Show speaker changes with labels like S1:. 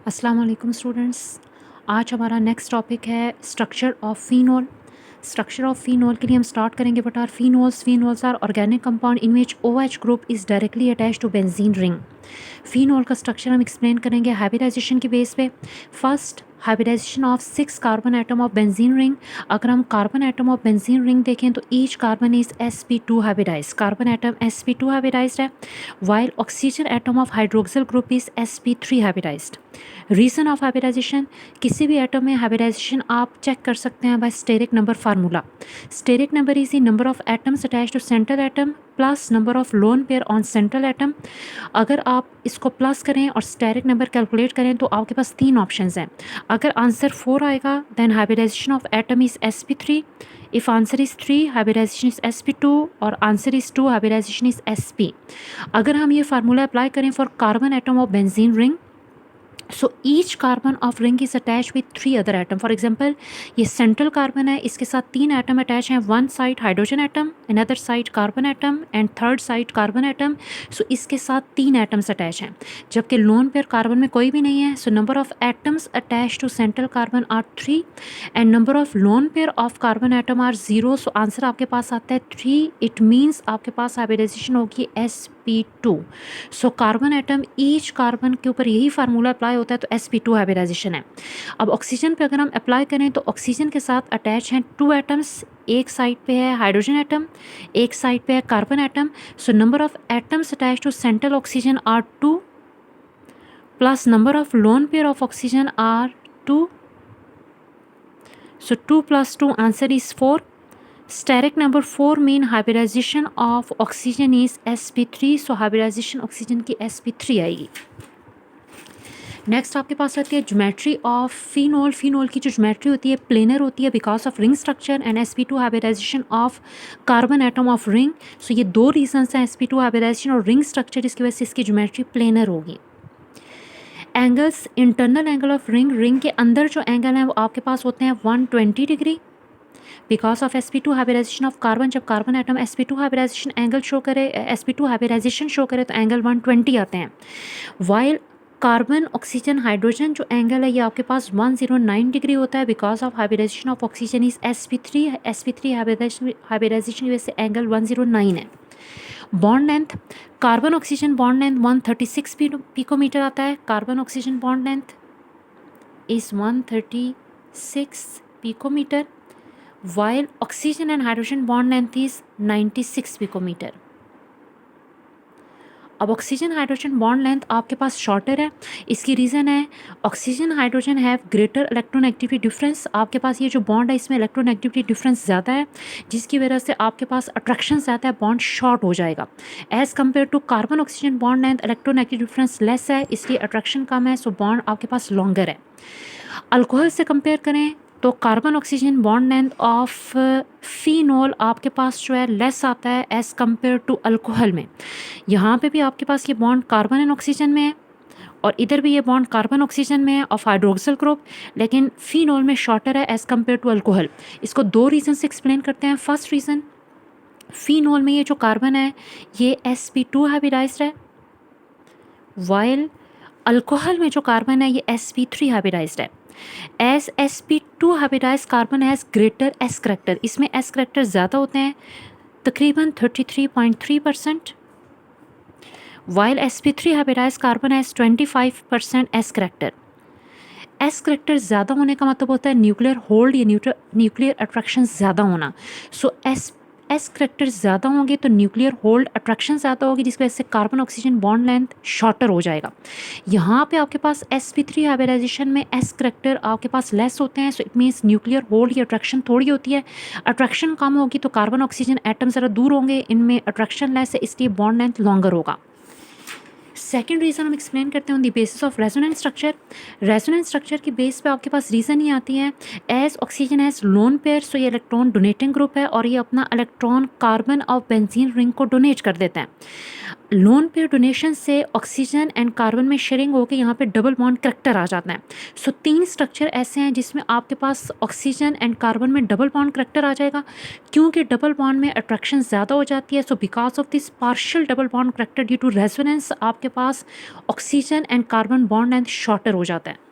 S1: अस्सलाम वालेकुम स्टूडेंट्स। आज हमारा नेक्स्ट टॉपिक है structure of phenol. Structure of phenol के लिए हम स्टार्ट करेंगे what are phenols. Phenols are organic compound in which OH group is directly attach to benzene ring. Phenol का स्ट्रक्चर हम एक्सप्लेन करेंगे हाइब्रिडाइजेशन के बेस पे। First, hybridization of 6 carbon atom of benzene ring. अगर हम carbon atom of benzene ring देखें तो each carbon is sp2 hybridize. Carbon atom sp2 hybridized है, while oxygen atom of hydroxyl group is sp3 hybridized. Reason of hybridization, किसी भी atom में hybridisation आप check कर सकते हैं by steric number formula. Steric number is the number of atoms attach to central atom plus number of lone pair on central atom. अगर आप इसको प्लस करें और स्टेरिक नंबर कैलकुलेट करें तो आपके पास 3 ऑप्शंस हैं। अगर आंसर 4 आएगा then hybridization of atom is sp3। If answer is 3 hybridization is sp2 और answer is 2 hybridization is sp। अगर हम ये फार्मूला अप्लाई करें for carbon atom of benzene ring, so each carbon of ring is attach with 3 other atom. For example ये central carbon है, इसके साथ 3 atom attach हैं। One side hydrogen atom, another side carbon atom and third side carbon atom. So इसके साथ 3 atoms attach हैं, जबकि lone pair carbon में कोई भी नहीं है। So number of atoms attach to central carbon are 3 and number of lone pair of carbon atom are 0। So answer आपके पास आता है 3। इट मीन्स आपके पास हाइब्रिडाइजेशन होगी sp2। So carbon atom each carbon के ऊपर यही फार्मूला अप्लाई होता है तो sp2 हाइब्रिडाइजेशन है। अब ऑक्सीजन पे अगर हम अप्लाई करें तो ऑक्सीजन के साथ अटैच हैं 2 एटम्स। एक साइड पे है हाइड्रोजन एटम, एक साइड पे है carbon atom. So number of atoms attach to central oxygen are 2 plus number of lone pair of oxygen are 2। So 2 plus 2 answer is 4. Steric number 4 mean hybridization of oxygen is sp3. So hybridization oxygen की sp3 आएगी। Next आपके पास आती है geometry of phenol. Phenol की जो geometry होती है planar होती है because of ring structure and sp2 hybridization of carbon atom of ring. So ये 2 रीजंस हैं, sp2 हाइब्रिडाइजेशन और रिंग स्ट्रक्चर, इसकी वजह से इसकी ज्योमेट्री प्लेनर होगी। Angles, internal angle of ring के अंदर जो एंगल हैं वो आपके पास होते हैं 120 degree because of sp2 hybridization of carbon. जब carbon atom sp2 hybridization angle show करे, sp2 हाइब्रिडाइजेशन शो करे तो एंगल 120 आते हैं। वाइल कार्बन ऑक्सीजन हाइड्रोजन जो एंगल है ये आपके पास 109 डिग्री होता है because of hybridization of oxygen is sp3 hybridization की वजह से एंगल 109 है। Bond length, carbon oxygen bond length 136 picometre आता है। Carbon oxygen bond length is 136 picometre while oxygen and hydrogen bond length is 96 picometer। अब oxygen hydrogen bond length आपके पास shorter है। इसकी रीज़न है oxygen hydrogen have greater electronegativity difference. आपके पास ये जो बॉन्ड है इसमें इलेक्ट्रोनेगेटिविटी डिफरेंस ज़्यादा है, जिसकी वजह से आपके पास अट्रैक्शन ज़्यादा है, बॉन्ड शॉर्ट हो जाएगा। As compare to carbon oxygen bond length electronegative difference less है, इसलिए अट्रैक्शन कम है, सो बॉन्ड आपके पास लॉन्गर है। अल्कोहल से कंपेयर करें तो carbon oxygen bond length of phenol आपके पास जो है लेस आता है एज़ कम्पेयर टू अल्कोहल में। यहाँ पे भी आपके पास ये बॉन्ड कार्बन एंड ऑक्सीजन में है और इधर भी ये बॉन्ड कार्बन ऑक्सीजन में है ऑफ हाइड्रोक्सिल ग्रुप, लेकिन फिनोल में शॉर्टर है एज़ कम्पेयर टू अल्कोहल। इसको 2 रीज़न से एक्सप्लेन करते हैं। फर्स्ट रीज़न, फिनोल में ये जो कार्बन है ये sp2 हाइब्रिडाइज्ड है, वाइल अल्कोहल में जो कार्बन है ये sp3 हाइब्रिडाइज्ड है। As sp2 hybridized carbon has greater s character, इसमें s करेक्टर ज़्यादा होते हैं तकरीबन 33.3%, while sp3 hybridized carbon has 25% s character. s character ज़्यादा होने का मतलब होता है न्यूक्लियर होल्ड या न्यूक्लियर अट्रैक्शन ज़्यादा होना। सो एस करेक्टर ज़्यादा होंगे तो न्यूक्लियर होल्ड अट्रैक्शन ज़्यादा होगी, जिसकी वजह से carbon oxygen bond length shorter हो जाएगा। यहाँ पे आपके पास sp3 हाइब्रिडाइजेशन में एस करेक्टर आपके पास लेस होते हैं, so it means nuclear hold या अट्रैक्शन थोड़ी होती है। अट्रैक्शन कम होगी तो कार्बन ऑक्सीजन एटम ज़रा दूर होंगे, इनमें अट्रैक्शन लेस है, इसलिए बॉन्ड लेंथ लॉन्गर होगा। सेकेंड रीज़न हम एक्सप्लेन करते हैं on the basis of resonance structure. Resonance structure की बेस पे आपके पास रीज़न ही आती है as oxygen as lone pair, so ये इलेक्ट्रॉन डोनेटिंग ग्रुप है और ये अपना इलेक्ट्रॉन कार्बन और बेंजीन रिंग को डोनेट कर देते हैं। लोन पेयर डोनेशन से ऑक्सीजन एंड कार्बन में शेयरिंग होकर यहाँ पे डबल बॉन्ड करैक्टर आ जाता है। सो 3 स्ट्रक्चर ऐसे हैं जिसमें आपके पास ऑक्सीजन एंड कार्बन में डबल बॉन्ड करैक्टर आ जाएगा, क्योंकि डबल बॉन्ड में अट्रैक्शन ज़्यादा हो जाती है। So because of this partial double bond character due to resonance आपके पास oxygen and carbon bond and shorter हो जाता है।